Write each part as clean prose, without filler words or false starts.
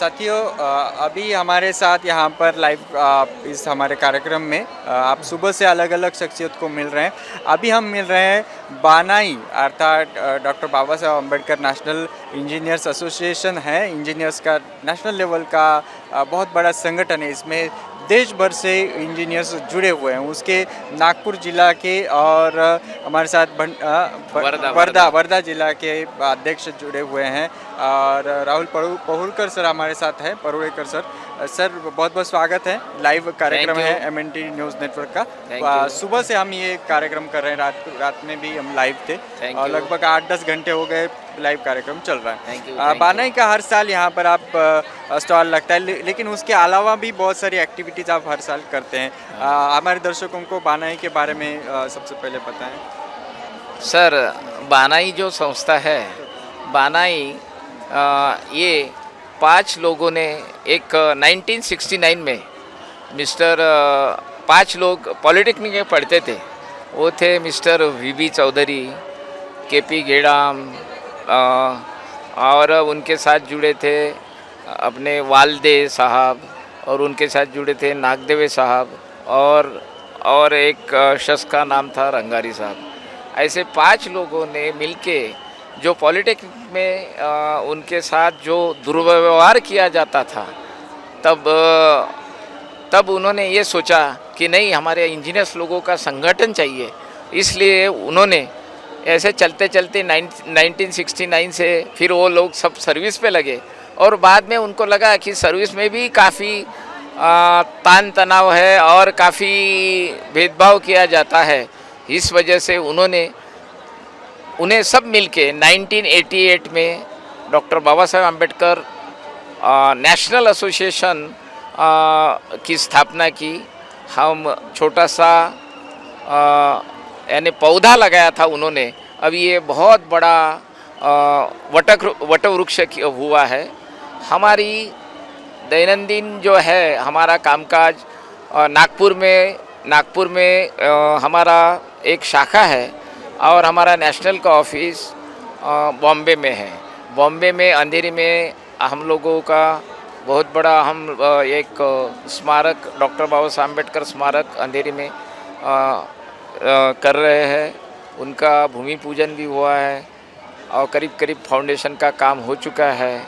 साथियों अभी हमारे साथ यहाँ पर लाइव इस हमारे कार्यक्रम में आप सुबह से अलग अलग शख्सियत को मिल रहे हैं। अभी हम मिल रहे हैं बानाई अर्थात doctor Baba Saheb Ambedkar national engineers association है। इंजीनियर्स का नेशनल लेवल का बहुत बड़ा संगठन है। इसमें देश भर से इंजीनियर्स जुड़े हुए हैं। उसके नागपुर जिला के और हमारे साथ वर्धा जिला के अध्यक्ष जुड़े हुए हैं और राहुल पहुलकर सर हमारे साथ हैं, परुड़ेकर सर। सर बहुत बहुत स्वागत है। लाइव कार्यक्रम है एमएनटी न्यूज़ नेटवर्क का। सुबह से हम ये कार्यक्रम कर रहे हैं, रात में भी हम लाइव थे और लगभग 8-10 घंटे हो गए लाइव कार्यक्रम चल रहा है। बानाई का हर साल यहाँ पर आप स्टॉल लगता है, लेकिन उसके अलावा भी बहुत सारी एक्टिविटीज़ आप हर साल करते हैं। हमारे दर्शकों को बानाई के बारे में सबसे पहले बताएं। सर, बानाई जो संस्था है, बानाई ये 5 लोगों ने एक 1969 में मिस्टर 5 लोग पॉलिटेक्निक में पढ़ते थे। वो थे मिस्टर वीबी चौधरी, केपी गेड़ाम और उनके साथ जुड़े थे अपने वालदे साहब और उनके साथ जुड़े थे नागदेवे साहब और एक शख्स का नाम था रंगारी साहब। ऐसे 5 लोगों ने मिलके जो पॉलिटेक्निक में उनके साथ जो दुर्व्यवहार किया जाता था, तब उन्होंने ये सोचा कि नहीं, हमारे इंजीनियर्स लोगों का संगठन चाहिए। इसलिए उन्होंने ऐसे चलते चलते 1969 से फिर वो लोग सब सर्विस पे लगे और बाद में उनको लगा कि सर्विस में भी काफ़ी तान तनाव है और काफ़ी भेदभाव किया जाता है। इस वजह से उन्हें सब मिलके 1988 में doctor Baba Saheb Ambedkar national association की स्थापना की। हम छोटा सा यानी पौधा लगाया था उन्होंने। अभी ये बहुत बड़ा वटवृक्ष हुआ है। हमारी दैनंदिन जो है हमारा कामकाज नागपुर में हमारा एक शाखा है और हमारा नेशनल का ऑफिस बॉम्बे में है। बॉम्बे में अंधेरी में हम लोगों का बहुत बड़ा एक स्मारक, डॉक्टर बाबा साहेब अम्बेडकर स्मारक अंधेरी में कर रहे हैं। उनका भूमि पूजन भी हुआ है और करीब फाउंडेशन का काम हो चुका है।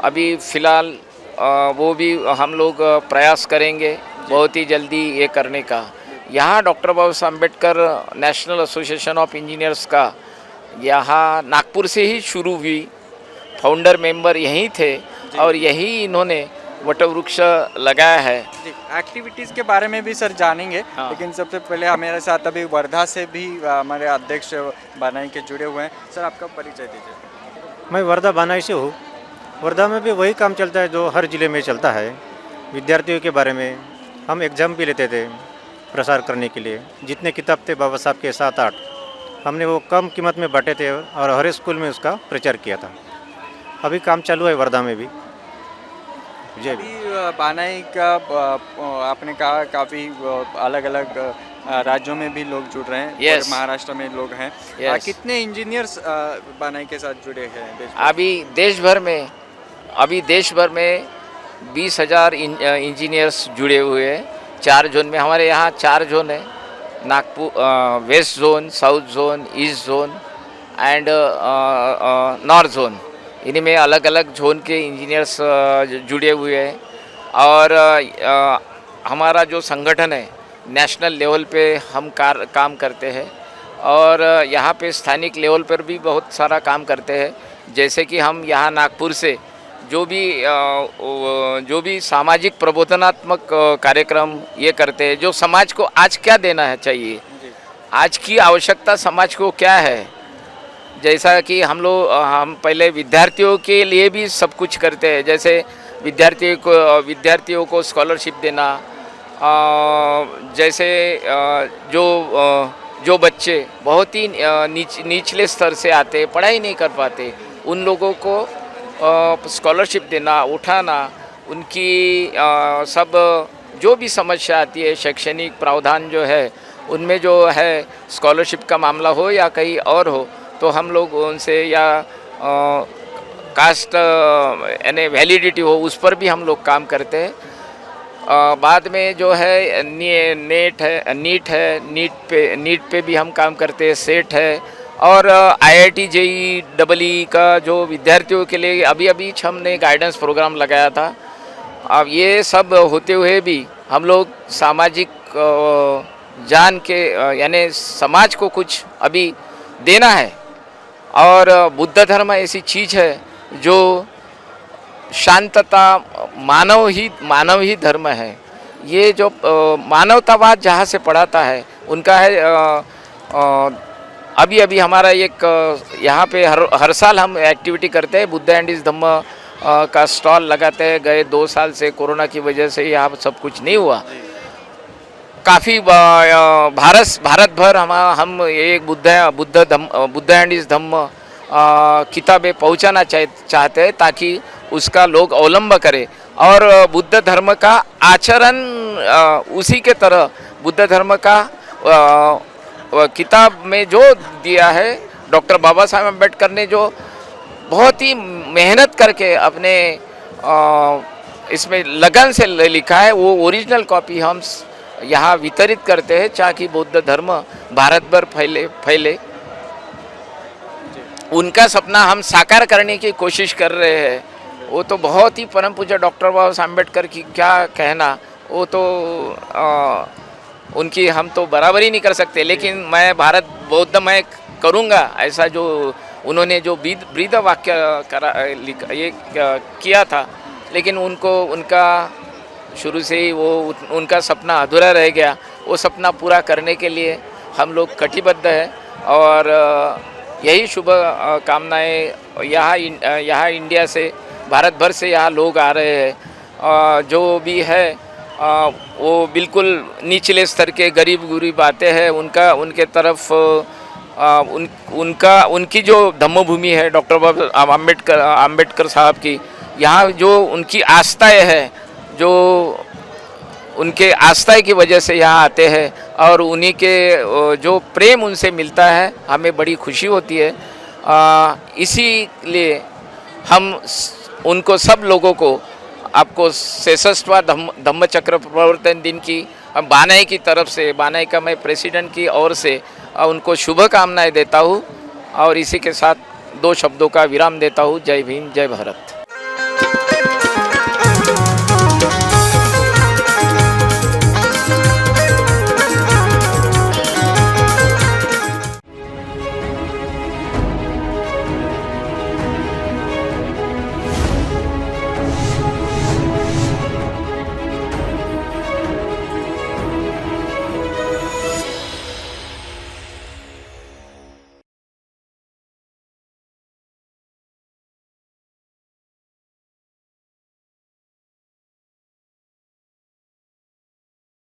अभी फ़िलहाल वो भी हम लोग प्रयास करेंगे बहुत ही जल्दी ये करने का। यहाँ doctor Baba Saheb Ambedkar national association of engineers का यहाँ नागपुर से ही शुरू हुई। फाउंडर मेंबर यहीं थे और यही इन्होंने वटवृक्ष लगाया है। एक्टिविटीज़ के बारे में भी सर जानेंगे, लेकिन सबसे पहले मेरे साथ अभी वर्धा से भी हमारे अध्यक्ष बानाई के जुड़े हुए हैं। सर आपका परिचय दीजिए। मैं वर्धा बानाई से हूँ। वर्धा में भी वही काम चलता है जो हर ज़िले में चलता है। विद्यार्थियों के बारे में हम एग्ज़ाम भी लेते थे प्रसार करने के लिए। जितने किताब थे बाबा साहब के 7-8 हमने वो कम कीमत में बांटे थे और हर स्कूल में उसका प्रचार किया था। अभी काम चालू है वर्धा में भी। अभी बानाई का आपने कहा काफ़ी अलग अलग राज्यों में भी लोग जुड़ रहे हैं। और महाराष्ट्र में लोग हैं। कितने इंजीनियर्स बानाई के साथ जुड़े हैं अभी देश भर में 20,000 इंजीनियर्स जुड़े हुए हैं। 4 जोन में, हमारे यहाँ 4 जोन है, Nagpur west zone, south zone, east zone and north zone. इन्हीं में अलग अलग जोन के इंजीनियर्स जुड़े हुए हैं। और हमारा जो संगठन है नेशनल लेवल पे हम काम करते हैं और यहाँ पे स्थानिक लेवल पर भी बहुत सारा काम करते हैं। जैसे कि हम यहाँ नागपुर से जो भी सामाजिक प्रबोधनात्मक कार्यक्रम ये करते हैं, जो समाज को आज क्या देना है चाहिए, आज की आवश्यकता समाज को क्या है। जैसा कि हम पहले विद्यार्थियों के लिए भी सब कुछ करते हैं। जैसे विद्यार्थियों को स्कॉलरशिप देना, जैसे जो बच्चे बहुत ही निचले स्तर से आते, पढ़ाई नहीं कर पाते, उन लोगों को स्कॉलरशिप देना, उठाना, उनकी सब जो भी समस्या आती है, शैक्षणिक प्रावधान जो है उनमें जो है स्कॉलरशिप का मामला हो या कहीं और हो, तो हम लोग उनसे या कास्ट यानी वैलिडिटी हो, उस पर भी हम लोग काम करते हैं। बाद में जो है नीट पे भी हम काम करते हैं, सेट है, और IIT JEE का जो विद्यार्थियों के लिए अभी हमने गाइडेंस प्रोग्राम लगाया था। अब ये सब होते हुए भी हम लोग सामाजिक जान के यानी समाज को कुछ अभी देना है। और बुद्ध धर्म ऐसी चीज़ है जो शांतता, मानव ही धर्म है। ये जो मानवतावाद जहाँ से पढ़ाता है उनका है। अभी हमारा एक यहाँ पे हर साल हम एक्टिविटी करते हैं, बुद्ध एंड इस धम्म का स्टॉल लगाते हैं। गए 2 साल से कोरोना की वजह से यहाँ सब कुछ नहीं हुआ। काफ़ी भारत भर हम एक बुद्ध एंड इस धम्म किताबें पहुँचाना चाहते हैं, ताकि उसका लोग अवलंब करें और बुद्ध धर्म का आचरण उसी के तरह बुद्ध धर्म का किताब में जो दिया है, डॉक्टर बाबा साहेब अम्बेडकर ने जो बहुत ही मेहनत करके अपने इसमें लगन से लिखा है, वो ओरिजिनल कॉपी हम यहाँ वितरित करते हैं, ताकि बौद्ध धर्म भारत भर फैले। उनका सपना हम साकार करने की कोशिश कर रहे हैं। वो तो बहुत ही परम पूज्य डॉक्टर बाबा साहब अम्बेडकर की क्या कहना, वो तो उनकी हम तो बराबरी नहीं कर सकते, लेकिन मैं भारत बौद्धमय करूँगा, ऐसा जो उन्होंने जो ब्रीद वाक्य ये किया था, लेकिन उनका शुरू से ही वो उनका सपना अधूरा रह गया। वो सपना पूरा करने के लिए हम लोग कटिबद्ध हैं और यही शुभ कामनाएं यहाँ इंडिया से, भारत भर से यहाँ लोग आ रहे हैं। जो भी है वो बिल्कुल निचले स्तर के गरीब आते हैं, उनके तरफ उनकी जो धम्मभूमि है डॉक्टर बाबा अम्बेडकर साहब की, यहाँ जो उनकी आस्थाएं है, जो उनके आस्था की वजह से यहाँ आते हैं और उन्हीं के जो प्रेम उनसे मिलता है, हमें बड़ी खुशी होती है। इसीलिए हम उनको सब लोगों को आपको 66वां धम्मचक्र प्रवर्तन दिन की बानाई की तरफ से, बानाई का मैं प्रेसिडेंट की ओर से उनको शुभकामनाएं देता हूँ और इसी के साथ 2 शब्दों का विराम देता हूँ। जय भीम, जय भारत।